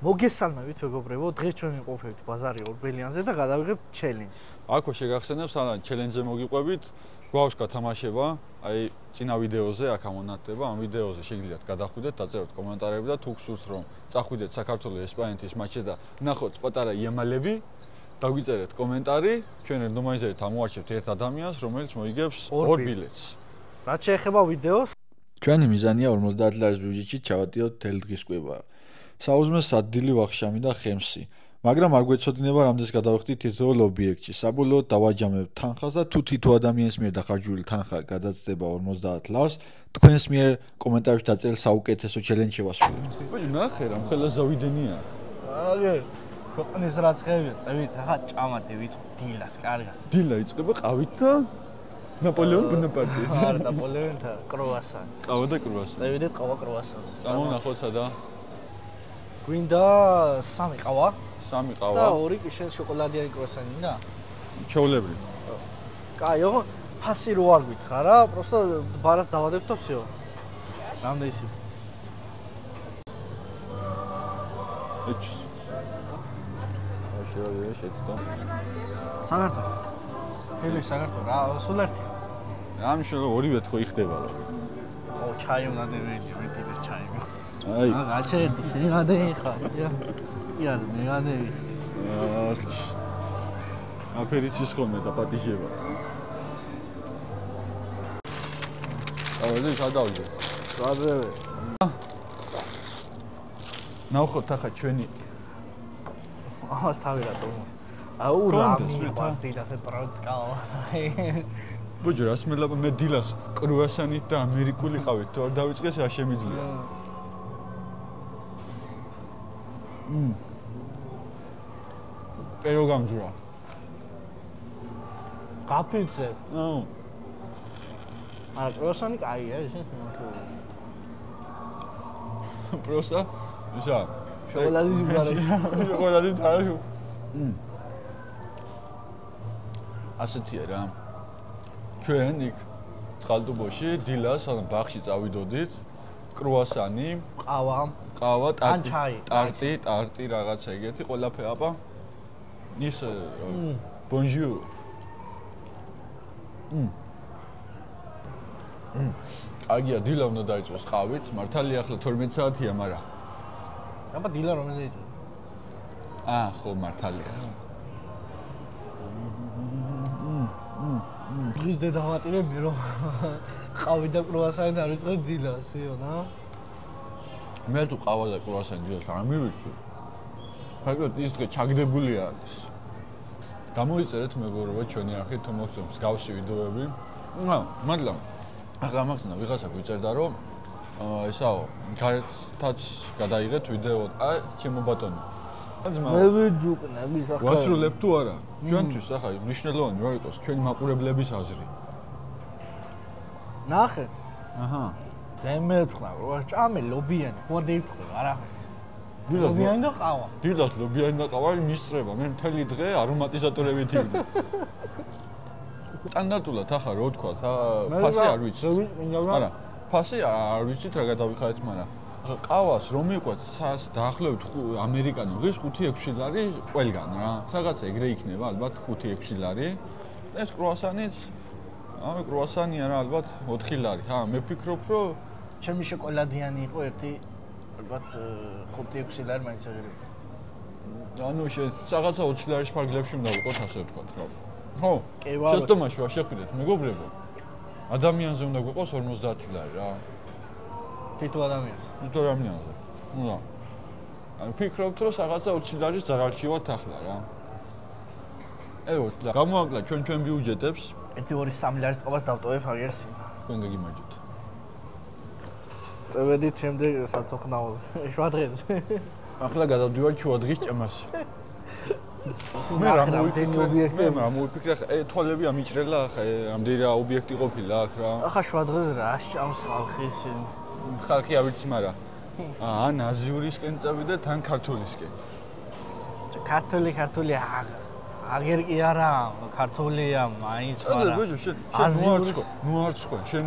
მოგესალმებით მეგობრებო, დღეს ჩვენ ვიმყოფებით ბაზარი ორბელიანზე და გადავიღებთ ჩელენჯს. Აქ შეგახსენებს, ან ჩელენჯზე მოგიყვებით, გვაქვს გათამაშება, აი წინა ვიდეოზე აქ ამონათდება, ამ ვიდეოზე შეგიძლიათ გადახვიდეთ, დაწეროთ კომენტარები და თუ გსურთ რომ წახვიდეთ საქართველოს ესპანეთის მატჩზე და ნახოთ პატარა იამალები, დაგვიწერეთ კომენტარი, ჩვენ რანდომაიზერით ამოვარჩევთ ერთ ადამიანს, რომელიც მოიგებს 2 ბილეთს. რაც შეეხება ვიდეოს, ჩვენი მიზანია 50 ლარის ბიუჯეტში ჩავატიოთ თელ დღის კვება. საუზმეს ადგილი ვახშამი და ხემსი. მაგრამ არ გვეცოდინება რამდენს გადავხდით თითოეულ ობიექტში. საბოლოოდ დავაჯამებთ თანხას და თუ თითო ადამიანის მიერ დახარჯული თანხა გადაცდება 50 ლარს, თქვენს მიერ კომენტარებში დაწერილ საუკეთესო ჩელენჯს შევასრულებთ. ბიჭო, ნახე რა, მხოლოდ ზავიდენია. აგერ ქვეყნის რაცხებია, წევით, ახლა ჭამატი ვიწყო დილას, კარგად. დილა იწყება ყავით და ნაპოლეონ ბონაპარტის. არა, ნაპოლეონთა კრუასანი. ყავა და კრუასანი. წევიდეთ ყავა კრუასანს. წამონახოთ სადა. გვინდა 3 ყავა. 3 ყავა. და 2 შენ შოკოლადიანი კრუასანი და? ჩაოლებრი. კაი, ფასი რო არ გითხრა რა, просто ბარას დავადებთ და всё. რამდენი ისიც. ეჩ. აშია შეცდო. საგარტო. თელი საგარტო რა, სულ ერთი. ამ შეიძლება ორივე თქო იხდება რა. ო, ჩაი უნდა დეველი, მეტი ჩაი. აი. გაჩერდი, შენ გადაიხა. იარ, მე გადავი. აფერიცის ხომე და პატიჟება. ავედი გადავიდე. გადავე. ნახოთ ახლა ჩვენი ამას თავი რატომ? აუ რა მიყვარდი და პროცკავა. ბუჯო, რას მელაპა მე დილას კრუასანით და ამერიკული ყავით, თუ არ დავიწყეს რა შემიძლია. პერო გამძვრა. გაფიცე. აუ. არა, კრუასანი კაია, ისინი მოხდა. პროსტა? ისა. შოკოლადის უგარი. შოკოლადის თარაშო. ასეთია რა. ჩვენ იქ წყალტუბოში დილას ან ბაღში წავიდოდით. კრუასანი, ყავა, ტარტი, რაღაცა ეგეთი, ყველაფერი აბა. ის ბონჟურ. აგია დილა უნდა დაიწყოს ყავით, მართალია ახლა 12 საათია, მაგრამ აბა დილა რომელზე იწყება? ხო, მართალია. დღის დედავატირები რომ ყავი და კრუასანი არ ვიწყებ დილასიო, რა? მე თუ ყავა და კრუასანი დილას არ მივიწყე. ფაქტობრივად ის დღე ჩაგდებული არის. გამოიწერეთ მეგობრებო ჩვენი არხით თუ მოგწონთ მსგავსი ვიდეოები. მადლობა. ახლა მაგნა ვიღაცა გვიწერდა რომ ესაო, გარეთაც გადაიღეთ ვიდეო. ჩემო ბატონო. მე ვიჯუკნები სახა. ვასრულებ თუ არა? ჩვენთვის ახლა მნიშვნელოვანი რა იყოს ჩვენი მაყურებლების აზრი. ნახე. აჰა. დემერცხნა, რა ჭამე ლობიანი, ხო დაიფხვრე, არა? ლობიანი და ყავა. დილას ლობიანი და ყავა მისწრება. მე მთელი დღე არომატიზატორებით ივიდე. სტანდარტულად ახლა რო თქვა, ფასი არ ვიცი. არა, ფასი არ ვიცით რა გადავიხადეთ, მაგრამ ყავას რომ მიყვეთ დაახლოებით ამერიკანი დღეს 5-6 ლარი ყველგან რა. რაღაცა ეგრე იქნება ალბათ 5-6 ლარი. ეს კრუასანიც კრუასანია რა ალბათ 4 ლარი. მე ვფიქრობ რომ ჩემი შოკოლადიანი იყო ერთი ალბათ 5-6 ლარი მაინც აღერება. ანუ რაღაცა 20 ლარის ფარგლებში უნდა ვიყოთ ასე ვთქვათ რა. ხო, კევალ. შეცდომაში ვარ შეხვიდეთ მეგობრებო. ადამიანზე უნდა გვიყოს 50 ლარი რა. თითო ადამიანს. თითო ადამიანზე. ნუ. ანუ ვფიქრობთ რომ რაღაცა 20 ლარის ზარარჩივათ ახლა რა. გამოაკლა ჩვენ ბიუჯეტებს. 1-2-3 ლარის ყავას დავტოვებ აგერსი. თქვენ გაგიმარჯვეთ. წევედით შემდეგ საცოხნაოზე. 7 დღეზე. ახლა გადავდივარ შუადღის ჭამაში. მე რა მოვიფიქრე, თვალები ამიჭრელა ახლა ამდენი რა ობიექტი ყოფილა აქ რა. ახლა 7 დღეზე რა ჭამს ხალხის. ხალხი არ ვიცი, მაგრამ ან აზიურისკენ წავიდეთ, ან ქართულისკენ. ქართული აგერ კი არა, ქართულია მაინც, მაგრამ ბიჭო, შენ ნუ არ წყვე, შენ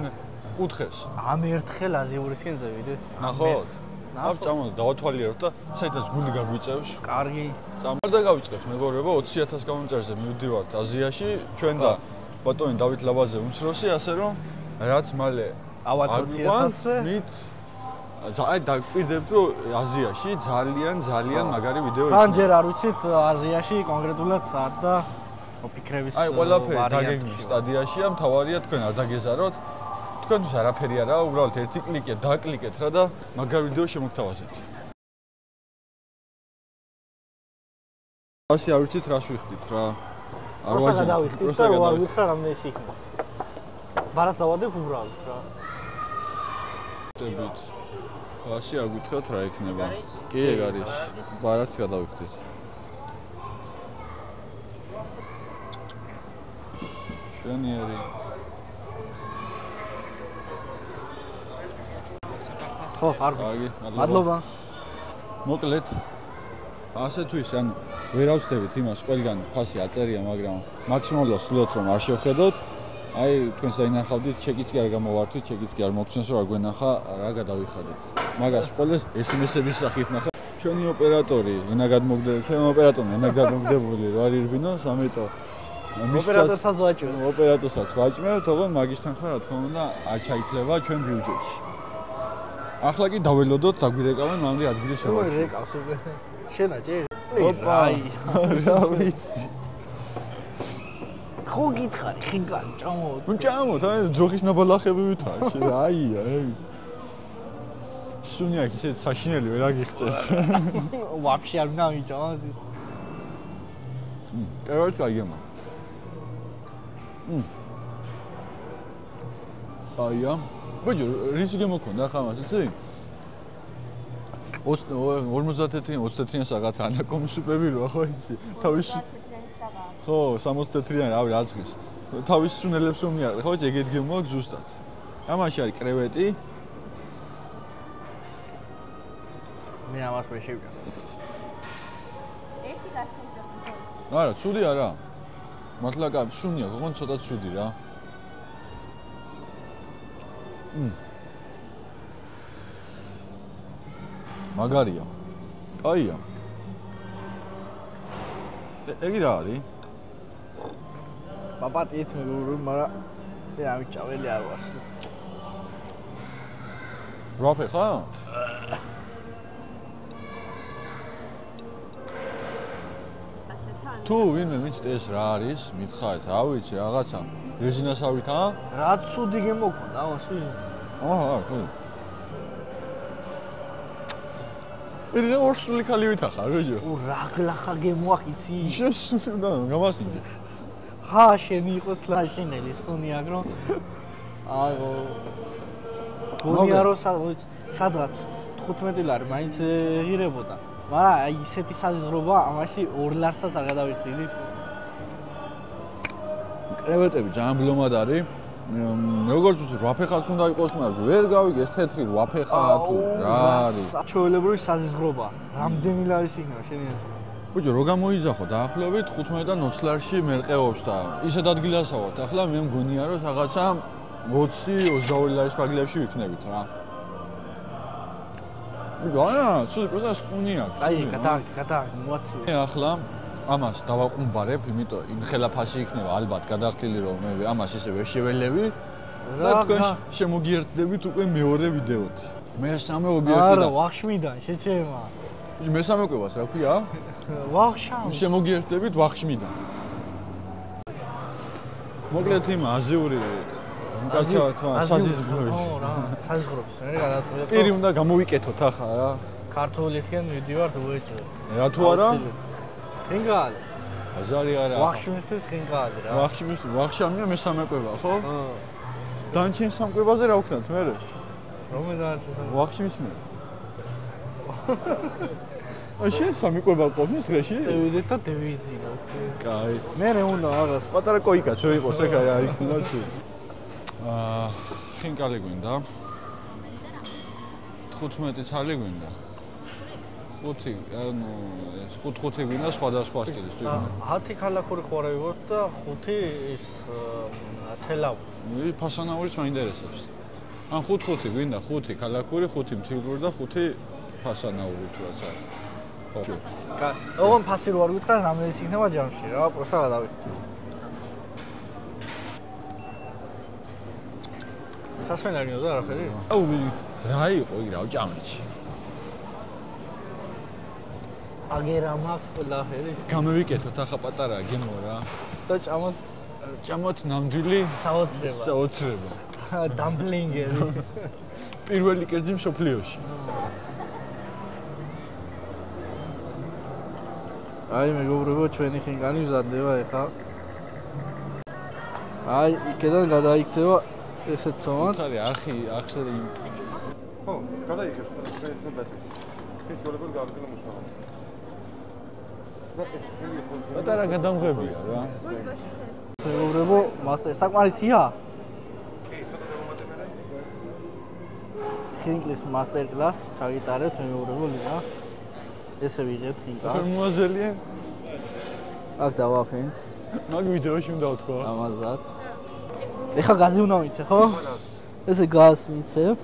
კუთხეს. ამ ერთხელ აზიურისკენ წავიდეს. ნახოთ. აბ წამოდი დავათვალიეროთ და საერთოდ გული გაგვიწევს. კარგი. წამოდა გავიწყებთ მეგობრებო 20,000 გამომწერზე მივდივართ აზიაში ჩვენ და ბატონი დავით ლაბაძე უმცროსი ასე რომ რაც მალე ავად 20,000-ზე მით აი დაგპირდებთ რომ აზიაში ძალიან მაგარი ვიდეო იქნება. თან ჯერ არ ვიცით აზიაში კონკრეტულად სად და ფიქრების აი ყველაფერი დაგეგმვის სტადიაშია, მთავარია თქვენ არ დაგეზაროთ. თქვენთვის არაფერი არაა, უბრალოდ ერთი კლიკი დაკლიკეთ რა და მაგარ ვიდეო შემოგთავაზებთ. ასე არ ვიცით რას ვიხდით რა. არ ვაჯამთ და რო არ ვითხრა რამდენი ის იქნება. ბარას დავადებ უბრალოდ რა. დებით. ასე არ გითხრათ რა იქნება. კი ეგ არის. ბარას გადავიხდით. შვენიერი. ხო, არ კარგი, მადლობა. მოკლედ ასე თუ ის ანუ ვერ ავსდებით იმას ყველგან ფასი აწერია, მაგრამ მაქსიმალურად ვცდილობთ რომ არ შევხედოთ. აი თქვენ საინახავდით, ჩეკიც კი არ გამოვართვით, ჩეკიც კი არ მოგცემს რომ არ გვენახა რა გადავიხადეთ. მაგას ყველას SMS-ების სახით ნახა. ჩვენი ოპერატორი ენა გადმოგდებული, ჩვენ ოპერატორი ენა გადმოგდებული რა არ ირბინოს, ამიტომ ოპერატორსაც ვაჭმევ. ოპერატორსაც ვაჭმევ, თორემ მაგისთან ხარ რა თქმა უნდა არ ჩაითლება ჩვენ ბიუჯეტში. ახლა კი დაველოდოთ, დაგვირეკავენ მამრი ადგილი შევა. ой, რეკავს უკვე. შენა ჯერ. ოპა. რა ვიცი. ხო გითხარი, ხინკალი ჭამოთ. ნუ ჭამოთ, აი ძროხის ნაბალახები ვითარ, აია, აი. სუნია ისე საშინელი ვერ აგიხსენს. ვაფშე არ გამიჭამას. ეროც გაიგემა. აია. ბიჭო, რისი გემოქონდა ხა მას, იცი? 50-30 საღათ ანაკომის სუპები როა ხო იცი? თავის 30 საღათ. ხო, 60-იანი, რავი, აწყის. თავის სუნელებს რომ მიაყრე, ხო იცი, ეგეთ გემო აქვს ზუსტად. ამაში არის კრევეტი. მე ამას ვერ შევიდა. ერთი გასაჯახო. არა, ცუდი არა. მართლა კა, სუნია, გოგონ ცოტა ცუდი რა. მაგარია. კაია. ეგი რა არის? პაპატიეთ მეგობრო, მაგრამ მე ამიჭაველი არ ვარ. რაფე ხა? თუ ვინმე მიცით ეს რა არის, მითხარით, რა ვიცი, რაღაცა რეზინასავით, ა? რა ცუდი გემოქონდა ამას ვინ? აჰა, ხო. ერი ორსული ქალივითა ხარ, ბიჭო. რაგლახა გემოაქ იცი? შეშუნა, გამასინჯე. ხა შენი იყო თლაშინელი სუნიაკ რომ აიღო. გონია რომ სადღაც 15 ლარი მაინც ღირებოდა. მაგრამ აი ისეთი საზღრობა ამაში 2 ლარსაც არ გადავიხდით. კრევეტები ძალიან ბლომად არის. როგორც ვიცი, 8 ფეხაც უნდა იყოს, მაგრამ ვერ გავიგეს თეთრი 8 ფეხა თუ რა არის. ჩვეულებრივი საზღრობა. რამდენი ლარის იქნება შენი აზრით? ბიჭო, რო გამოიძახო დაახლოებით 15-დან 20 ლარში მერყეობს და ისეთ ადგილას ავართ. ახლა მე მგონია რომ რაღაცა 20-22 ლარის პაგლებში ვიქნებით რა. ბიჭო, არა, ცუდი პროცესი სუნია. აი, გადააკი, მოაცილე. მე ახლა ამას დავაყუმბარებ, იმიტომ იმ ხელა ფასი იქნება ალბათ გადახდილი რომ მე ამას ისე ვერ შეველევი და თქვენ შემოგიერთდებით უკვე მეორე ვიდეოთი. მესამე ობიექტიდან. არა, ვახშმიდან შეჩემა. მესამე კვებას რა ქვია? ვახშამ. შემოგიერთდებით ვახშმიდან. მოკლედ იმ აზიური მკაცრად საზიზღროები. ხო რა, საზიზღროების მე გადაწყვეტე. პირი უნდა გამოვიკეთოთ ახლა რა. ქართულისკენ მივდივართ უეჭვე. რა თუ არა? ხინკალი. აზარი არა. ვახშმისთვის ხინკალი რა. ვახშამია მესამე კვება, ხო? ხო. დანჩენ სამ კვებაზე რა ვქნათ მე? რომე დანჩენ? ვახშმის მე. აი შენ სამი კვება ყოფნის დღეში? წევიდეთ და დევიზინოთ. კაი. მე უნდა რაღაც პატარა კოიკაც რო იყოს, ეგ არ იქნება შე. ხინკალი გვინდა. 15 ცალი გვინდა. 5, ანუ 5 გვინდა სხვადასხვა სტილის თუ. 10 ქალაქური ხვარები ვარ და 5 ის თელავ. ფასანაურიც მაინტერესებს. ან 5 გვინდა, 5 ქალაქური, 5 მთლიური და 5 ფასანაური თუ რაც არის. ხო. ოღონ ფასი რო არ გითხრა, რამდენი იქნება ჯამში რა, პროსტა გადავიხდი. სასმელარიო და არაფერი? აუ, რა იყო იქ რა ჭამეთში. აგერა მაქვს ყველაფერი. გამოვიკეთოთ ახლა პატარა გემო რა. და ჭამოთ ნამდვილი საოცრება. საოცრება. დამპლინგები. პირველი კერძი მსოფლიოში. აი მეგობრებო, ჩვენი ხინკანი მზადდება ეხლა. აი, იქედან გადაიქცევა ესეთ ცომად. ხარი ახსნა ხო, გადაიქეთ, ხე დაჭერს. ხე შეიძლება გავაგზავნო მუშაობა. პატარა გადამღებია რა. მეგობრებო, მასტერ საკმარისია? კი, ცოტა დამატებია. ხინკლის მასტერ კლას ჩავიტარეთ მეგობრებო ლიგა. ესე ვიღებთ ხინკას. მოაზელია. აქ დავაფენთ. მაგ ვიდეოში უნდა ვთქვა. ამაზად. ეხლა გაზი უნდა მიცე, ხო? ესე გაზს მიცებ.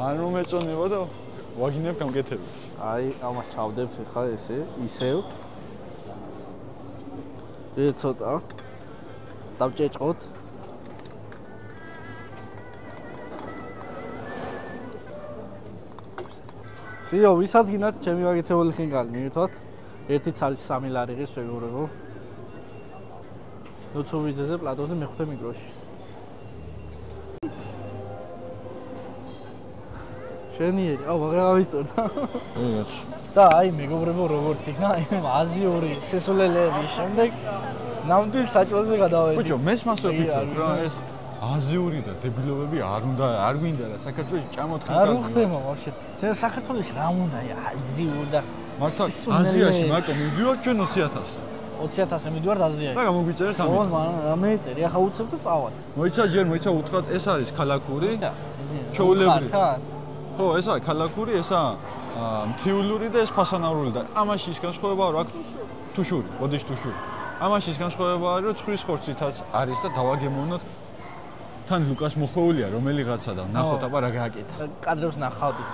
ანუ მეწონება და ვაგინებ გამკეთებით. აი, ამას ჩავდებთ ეხლა ესე, ისევ. ძე ცოტა. დავჭეჭყოთ. სიო, ვისაც გინდათ ჩემი ვაკეთებული ხინკალი მივითვათ. ერთი ცალი 3 ლარი ღირს მეგობრებო. ნუცუ ვიძეზე პლატოზე მეხუთე მიკროში. შენიერი, აუ აღარ ავიწონა. და აი მეგობრებო, როგორც იქნა, აზიური სესულელეების შემდეგ ნამდვილ საჭმელზე გადავედი. ბიჭო, მეს მასო ვფიქრობ, რა ეს აზიური და დებილობები არ გვინდა რა საქართველოს ჭამოთ ხარ. არ უხდება ვაფშე. ჩვენ საქართველოს რა უნდა აზიური და მართლა აზიაში მარტო მივდივარ ჩვენ 20,000. 20,000 მივდივარ აზიაში. და გამოგვიწერეთ ამით. ოღონდ მეწერი, ახლა უცებ და წავალ. მოიცა ჯერ მოიცა უთხრათ ეს არის ქალაქური. ჩაულებრი. ხო, ესა ქალაქური, ესა მთიულური და ეს ფასანაურული და ამაში ის განსხვავება რა აქვს? თუშური, ბოდიშ თუშური. ამაში ის განსხვავება არის, რომ ცხვრის ხორცითაც არის და დავაგემოვნოთ. თან ლუკას მოხვეულია რომელიღაცა და ნახოთ აბა რა გააკეთა. კადრებს ნახავდით.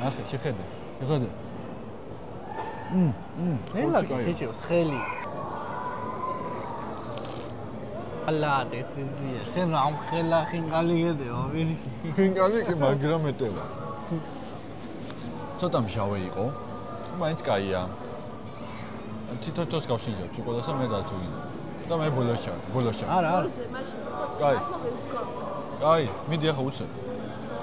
ნახე, შეხედე. შეხედე. ელა ქეჩო, ცხელი. ალადე სიზია. შენ რა ამხელა ხინკალი გედევა, ვირის. ხინკალი კი მაგრამ მეტევა. ცოტა მჟავე იყო. მაინც კაია. თითოეულს გავშინჯავ, ჩიკოლადასა მე დათუინე. და მე ბოლოშა. არა. კაი. კაი, მიდი ახლა უცებ.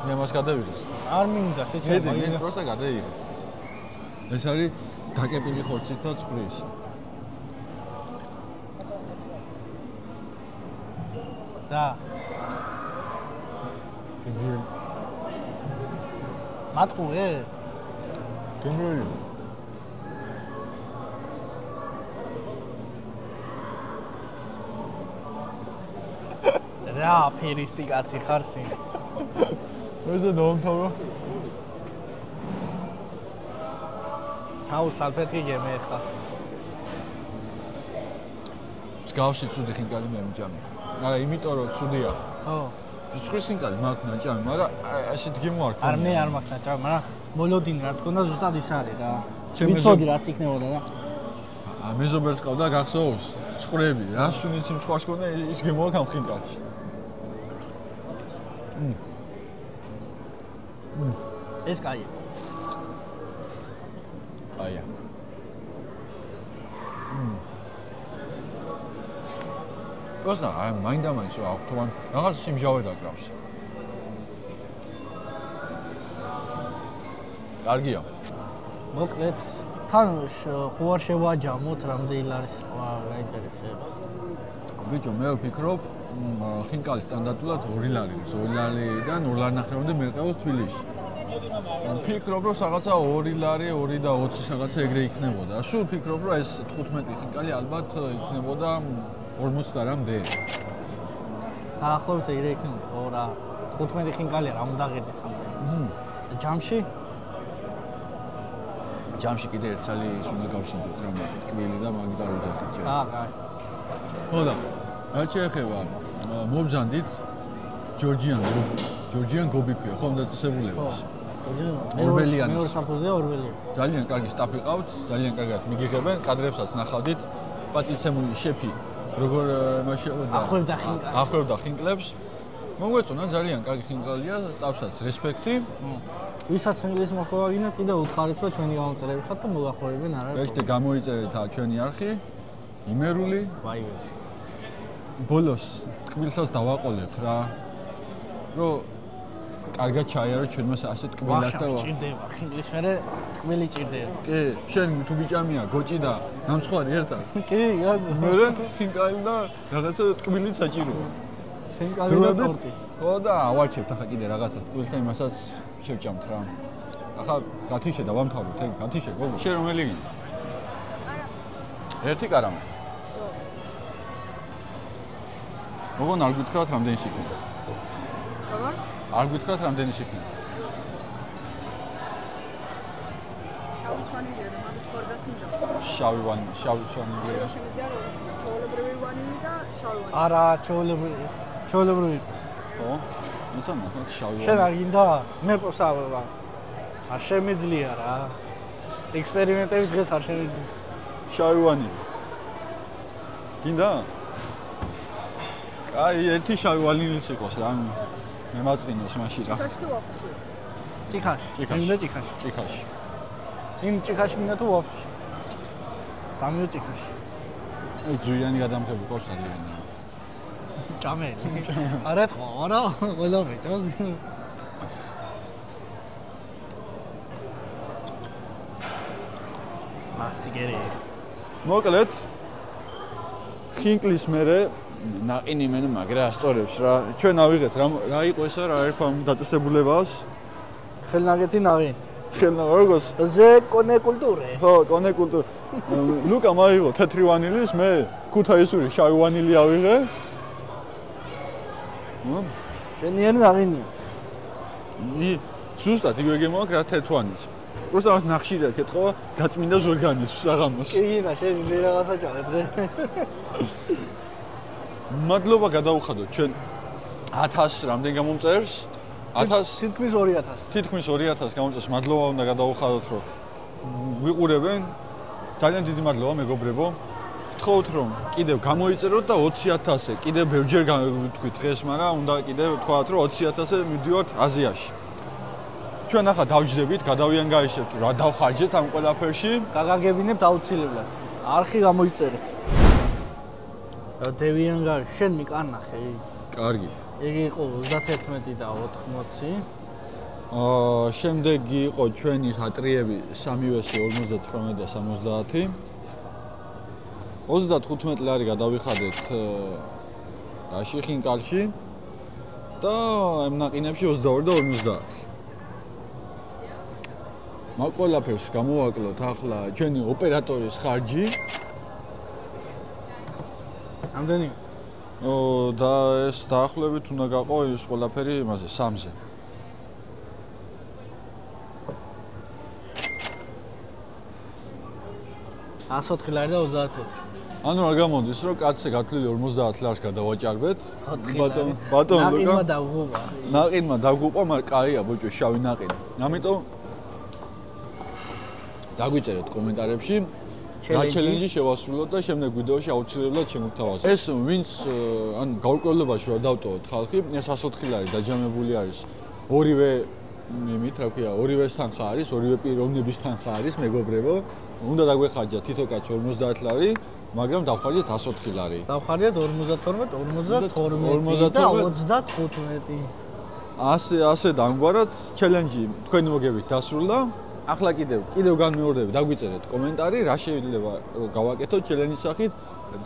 მე მას გადავიღეს. არ მინდა შეჭება. მე პროსტა გადაიღე. ეს არის დაკეპილი ხორცით და ცხვრის. და მატყუე? გემრიელი. რა ფერისტი კაცი ხარსი. მე და დავამთავრო. აუ სალფეტი გემე ხა. მსგავსი ცუდი ხინკალი მე მიჭამე. არა, იმიტომ რომ ცუდია. ხო. ცხვრის ხინკალი მაქვს ნაჭამი, მაგრამ ასეთ გემო არ ქონია. არ მე არ მაქვს ნაჭამი, მაგრამ მოლოდინი რაც გქონდა ზუსტად ის არის რა. ვიცოდი რაც იქნებოდა და. მეზობელს ყავდა გახსოვს? ცხრები, რა სუნიც იმ სხვას ქონდა ის გემოა გამხინკალში. ეს კაია. კაია. პროსტა, აი მაინდა-მაინც რა აღთوان რაღაც სიმჟავე დაკრავს. კარგია. მოკლედ თან ხო არ შევაჯამოთ რამდენი არის გაინტერესებს. ბიჭო, მე ვფიქრობ, ხინკალი სტანდარტულად 2 ლარია. 2 ლარიდან 2 ლარნახევრამდე მერყევს თბილისში. ვფიქრობ, რომ რაღაცა 2 ლარი, 2 და 20 რაღაცა ეგრე იქნებოდა. სულ ვფიქრობ, რომ ეს 15 ხინკალი ალბათ იქნებოდა 40 და რამდენი. დაახლოებით ეგრე იქნებოდა, ხო რა. 15 ხინკალი რა უნდა ღირდეს ამ. ჯამში ჯამში კიდე ერთ წელი ის უნდა გავშინდოთ რა ტკბილი და მაგით არ ვიძახით ჯერ. კაი. ხო და რაც შეეხება მობზანდით ჯორჯიან გობი ქვია ხომ დაწესებულებას. ორბელიანი. მეორე საფუძეა ორბელიანი. ძალიან კარგი სტაფი ყავთ, ძალიან კარგად მიგიღებენ, კადრებსაც ნახავდით. პატიცემული შეფი როგორ მაშეოდა ახვევდა ხინკლებს. მოგვეწონა ძალიან კარგი ხინკლია, თავსაც რესპექტი. ვისაც ხინკლის მოხდება გინდათ კიდე უთხარით რომ ჩვენი გამოწერები ხართ და მოგახურებენ არა. ეშტე გამოიწერეთ ჩვენი არხი. იმერული. ვაივე. ბოლოს ტკბილსაც დავაყოლებთ რა. რომ კარგად ჩაიარო ჩვენ მას ასე ტკბილად და ჭირდება ხინკლის მერე ტკბილი ჭირდება. კი, შენ თუ გიჭამია გოჭი და გამცხარი ერთად. კი, გაზა. მერე ხინკალი და რაღაცა ტკბილიც საჭიროა. ხინკალი და ტორტი. ხო და ავარჩევთ ახლა კიდე რაღაცას ტკბილსა იმასაც შევჭამთ რა. ახლა გათიშე და ვამთავროთ, ეგ გათიშე გოგო. შენ რომელი გინდა? ერთი კარამე. როგორ არ გითხრათ რამდენი სიქნია? როგორ? არ გითხრათ რამდენი სიქნია? შავი სვანილია და მაგის ხორგასინჯო. შავი სვანილია. შემიძლია რომ ჩაოლებრივი ვანილი და შავი ვანილი. არა, ჩაოლებრივი. ხო? ისამა შავი შენ არ გინდა? მე პოსავება. არ შემიძლია რა. ექსპერიმენტები დღეს არ შემიძლია. შავი ვანილი. გინდა? აი, ერთი შავი ვანილის იყოს რა. მე მაწყინოს მაშინ რა. ჩიქაში თუ ვაფში? ჩიქაში. გინდა ჩიქაში. ჩიქაში. იმ ჩიქაში გინდა თუ ვაფში? სამიო ჩიქაში. აი, ძვიანი გადამხები ყავს ძალიან. ჭამე. არა თქო, არა, ყველა მეტოს. მასტიგერი. მოკლედ ხინკლის მერე ნაყინი მენე მაგრა სწორებს რა. ჩვენ ავიღეთ რა იყო ესა რა ერქვა დაწესებულებას? ხელნაგეთი ნაღი. როგორც ზე კონე კულტურე. ხო, კონე კულტურა. ლუკა მაიღო თეთრი ვანილის, მე ქუთაისური შავი ვანილი ავიღე. შენიანი ნაღინია. ზუსტად იგივე გემოაქ რა თეთრვანის. просто მას ნახშირად კეთყობა გაწმინდა ზორგანის საღამოს. კიგინა შენ მე რაღაცა ჭამე დღე. მადლობა გადაუხადოთ ჩვენ 1000 რამდენ გამომწერს? 1000 თითქმის 2000. თითქმის 2000 გამომწერს. მადლობა უნდა გადაუხადოთ რომ ვიყურებენ. ძალიან დიდი მადლობა მეგობრებო. გთხოვთ რომ კიდევ გამოიწეროთ და 20000-ე. კიდევ ბევრჯერ ვთქვი დღეს, მაგრამ უნდა კიდევ ვთქვათ რომ 20000-ე მივდივართ აზიაში. ჩვენ ახლა დავჯდებით, გადავიანგაიშებთ რა დავხარჯეთ ამ ყველაფერში. გაგაგებინებთ აუცილებლად. არხი გამოიწერეთ. და დევიანგარ შენ მიკანახე. კარგი. იგი იყო 31 და 80. შემდეგი იყო ჩვენი ჰატრიები 3-ვესი 59 და 70. 35 ლარი გადავიხადეთ რაში ხინკალში და ამ ნაყინებში 22 და 50. მაგ ყველაფერს გამოვაკლოთ ახლა ჩვენი ოპერატორის ხარჯი. ამდენი? და ეს დაახლოებით უნდა გაყო ის ყველაფერი იმაზე 3-ზე. $104 ლარი და 34. ანუ რა გამოდის რომ კაცზე გათვლილი 50 ლარს გადავაჭარბეთ. ბატონო ნაყინმა დაგუყვა. ნაყინმა დაგუყვა, მაგრამ კაია ბოჭო შავი ნაყინი. ამიტომ დაგვიწერეთ კომენტარებში რა ჩელენჯი შევასრულოთ და შემდეგ ვიდეოში აუცილებლად შემოგთავაზებთ. ეს ვინც ან გაურკვევლობაში რა დავტოვოთ ხალხი, ეს 104 ლარი დაჯამებული არის. ორივე იმით, რა ქვია, ორივე თანხა არის, ორივე პიროვნების თანხა არის, მეგობრებო. უნდა დაგვეხარჯათ თითო კაცს 50 ლარი, მაგრამ დავხარჯეთ 104 ლარი. დავხარჯეთ 52 და 35. ასე დამგვარად ჩელენჯი თქვენი მოგებით დასრულდა. ახლა კიდევ განმეორდები, დაგვიწერეთ კომენტარი, რა შეიძლება რომ გავაკეთოთ ჩელენჯის სახით.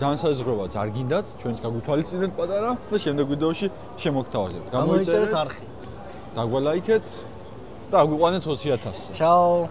ძალიან საზღვრებაც არ გინდათ, ჩვენს გაგვითვალისწინეთ პატარა და შემდეგ ვიდეოში შემოგთავაზებთ. გამოიწერეთ არხი. დაგვალაიქეთ და აგვიყვანეთ 20000-ზე. ჩაო.